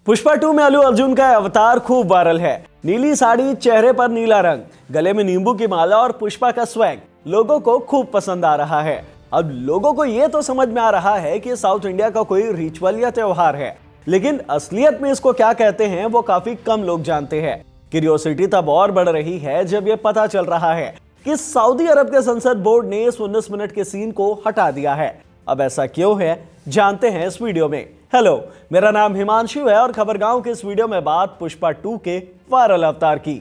पुष्पा 2 में अल्लू अर्जुन का अवतार खूब वायरल है। नीली साड़ी, चेहरे पर नीला रंग, गले में नींबू की माला और पुष्पा का स्वैग लोगों को खूब पसंद आ रहा है। अब लोगों को ये तो समझ में आ रहा है कि साउथ इंडिया का कोई रिचुअल या त्योहार है, लेकिन असलियत में इसको क्या कहते हैं वो काफी कम लोग जानते हैं। क्यूरियोसिटी तब और बढ़ रही है जब ये पता चल रहा है कि सऊदी अरब के संसद बोर्ड ने इस 19 मिनट के सीन को हटा दिया है। अब ऐसा क्यों है, जानते हैं इस वीडियो में। हेलो, मेरा नाम हिमांशु है और खबरगांव के इस वीडियो में बात पुष्पा 2 के वायरल अवतार की।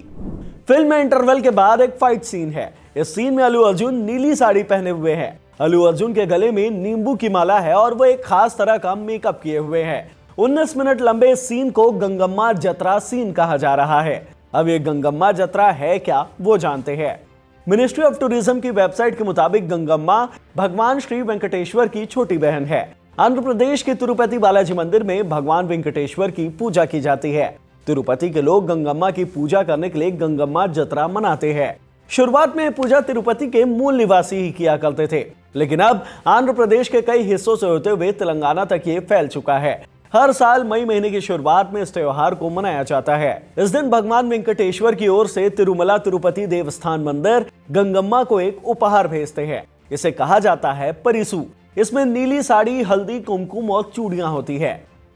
फिल्म में इंटरवल के बाद एक फाइट सीन है। इस सीन में अल्लू अर्जुन नीली साड़ी पहने हुए हैं। अल्लू अर्जुन के गले में नींबू की माला है और वो एक खास तरह का मेकअप किए हुए हैं। 19 मिनट लंबे इस सीन को गंगम्मा जतरा सीन कहा जा रहा है। अब ये गंगम्मा जतरा है क्या, वो जानते हैं। मिनिस्ट्री ऑफ टूरिज्म की वेबसाइट के मुताबिक गंगम्मा भगवान श्री वेंकटेश्वर की छोटी बहन है। आंध्र प्रदेश के तिरुपति बालाजी मंदिर में भगवान वेंकटेश्वर की पूजा की जाती है। तिरुपति के लोग गंगम्मा की पूजा करने के लिए गंगम्मा जतरा मनाते हैं। शुरुआत में पूजा तिरुपति के मूल निवासी ही किया करते थे, लेकिन अब आंध्र प्रदेश के कई हिस्सों से होते हुए तेलंगाना तक ये फैल चुका है। हर साल मई महीने की शुरुआत में इस त्योहार को मनाया जाता है। इस दिन भगवान वेंकटेश्वर की ओर से तिरुमला तिरुपति देवस्थान मंदिर गंगम्मा को एक उपहार भेजते हैं। इसे कहा जाता है परिसु। इसमें नीली साड़ी, हल्दी, कुमकुम और चूड़ियां होती है।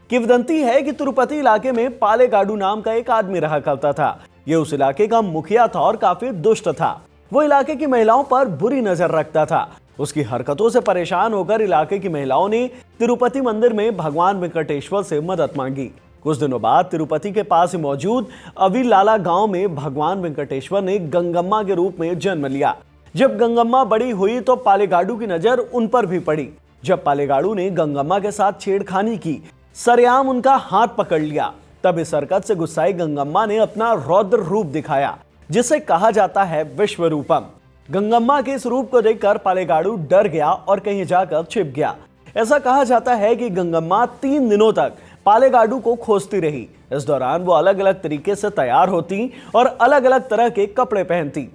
किंवदंती है कि तिरुपति इलाके में पालेगाडू नाम का एक आदमी रहा करता था। ये उस इलाके का मुखिया था और काफी दुष्ट था। वो इलाके की महिलाओं पर बुरी नजर रखता था। उसकी हरकतों से परेशान होकर इलाके की महिलाओं ने तिरुपति मंदिर में भगवान वेंकटेश्वर से मदद मांगी। कुछ दिनों बाद तिरुपति के पास मौजूद अविलाला गांव में भगवान वेंकटेश्वर ने गंगम्मा के रूप में जन्म लिया। जब गंगम्मा बड़ी हुई तो पालेगाडू की नजर उन पर भी पड़ी। जब पालेगाडू ने गंगम्मा के साथ छेड़खानी की, सरेआम उनका हाथ पकड़ लिया, तब इस हरकत से गुस्साई गंगम्मा ने अपना रौद्र रूप दिखाया, जिसे कहा जाता है विश्वरूपम। गंगम्मा के इस रूप को देखकर पालेगाडू डर गया और कहीं जाकर छिप गया। ऐसा कहा जाता है कि गंगम्मा 3 दिनों तक पालेगाडू को खोजती रही। इस दौरान वो अलग अलग तरीके से तैयार होती और अलग अलग तरह के कपड़े पहनती।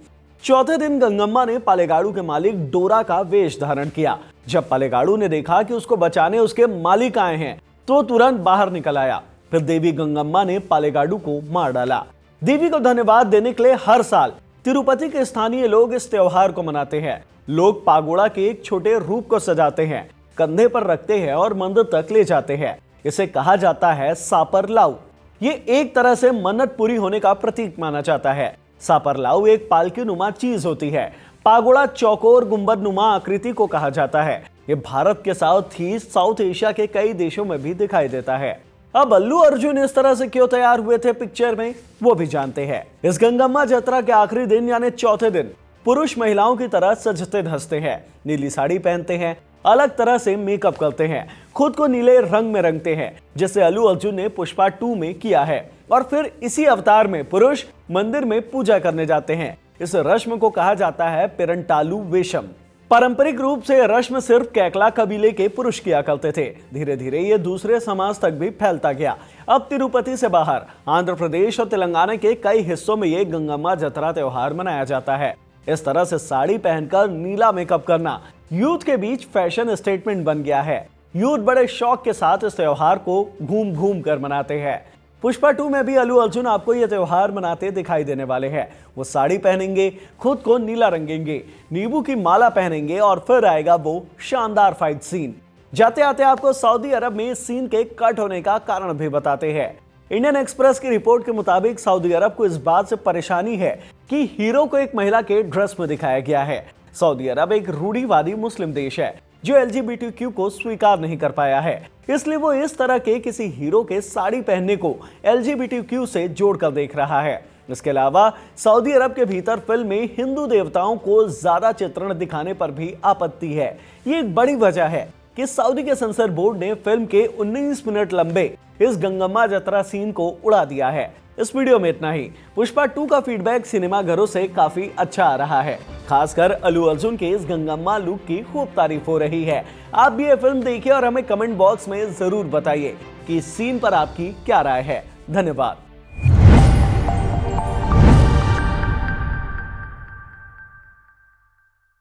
चौथे दिन गंगम्मा ने पालेगाडू के मालिक डोरा का वेश धारण किया। जब पालेगाडू ने देखा कि उसको बचाने उसके मालिक आए हैं, तो तुरंत बाहर निकल आया। फिर देवी गंगम्मा ने पालेगाडू को मार डाला। देवी को धन्यवाद देने के लिए हर साल तिरुपति के स्थानीय लोग इस त्योहार को मनाते हैं। लोग पागोड़ा के एक छोटे रूप को सजाते हैं, कंधे पर रखते हैं और मंदिर तक ले जाते हैं। इसे कहा जाता है सापर लाऊ। ये एक तरह से मन्नत पूरी होने का प्रतीक माना जाता है। सापर लाऊ एक पालकी नुमा चीज होती है। पागोड़ा चौकोर गुंबद नुमा आकृति को कहा जाता है। ये भारत के साथ ही साउथ एशिया के कई देशों में भी दिखाई देता है। अब अल्लू अर्जुन इस तरह से क्यों तैयार हुए थे पिक्चर में, वो भी जानते हैं। इस गंगम्मा जतरा के आखिरी दिन यानी चौथे दिन पुरुष महिलाओं की तरह सजते धजते हैं, नीली साड़ी पहनते हैं, अलग तरह से मेकअप करते हैं, खुद को नीले रंग में रंगते हैं, जैसे अल्लू अर्जुन ने पुष्पा 2 में किया है। और फिर इसी अवतार में पुरुष मंदिर में पूजा करने जाते हैं। इस रस्म को कहा जाता है पेरंटालू वेशम। पारंपरिक रूप से रस्म सिर्फ कैकला कबीले के पुरुष किया करते थे। धीरे धीरे ये दूसरे समाज तक भी फैलता गया। अब तिरुपति से बाहर आंध्र प्रदेश और तेलंगाना के कई हिस्सों में ये गंगम्मा जतरा त्योहार मनाया जाता है। इस तरह से साड़ी पहनकर नीला मेकअप करना यूथ के बीच फैशन स्टेटमेंट बन गया है। यूथ बड़े शौक के साथ इस त्योहार को घूम घूम कर मनाते हैं। पुष्पा 2 में भी अल्लू अर्जुन आपको यह त्योहार मनाते दिखाई देने वाले हैं। वो साड़ी पहनेंगे, खुद को नीला रंगेंगे, नींबू की माला पहनेंगे और फिर आएगा वो शानदार फाइट सीन। जाते आते आपको सऊदी अरब में इस सीन के कट होने का कारण भी बताते हैं। इंडियन एक्सप्रेस की रिपोर्ट के मुताबिक सऊदी अरब को इस बात से परेशानी है कि हीरो को एक महिला के ड्रेस में दिखाया गया है। सऊदी अरब एक रूढ़िवादी मुस्लिम देश है जो LGBTQ को स्वीकार नहीं कर पाया है, इसलिए वो इस तरह के किसी हीरो के साड़ी पहनने को LGBTQ से जोड़कर देख रहा है। इसके अलावा सऊदी अरब के भीतर फिल्म में हिंदू देवताओं को ज्यादा चित्रण दिखाने पर भी आपत्ति है। ये एक बड़ी वजह है कि सऊदी के सेंसर बोर्ड ने फिल्म के 19 मिनट लंबे इस गंगम्मा जतरा सीन को उड़ा दिया है। इस वीडियो में इतना ही। पुष्पा 2 का फीडबैक सिनेमा घरों से काफी अच्छा आ रहा है। खासकर अल्लू अर्जुन के इस गंगम्मा लुक की खूब तारीफ हो रही है। आप भी ये फिल्म देखिए और हमें कमेंट बॉक्स में जरूर बताइए कि इस सीन पर आपकी क्या राय है। धन्यवाद।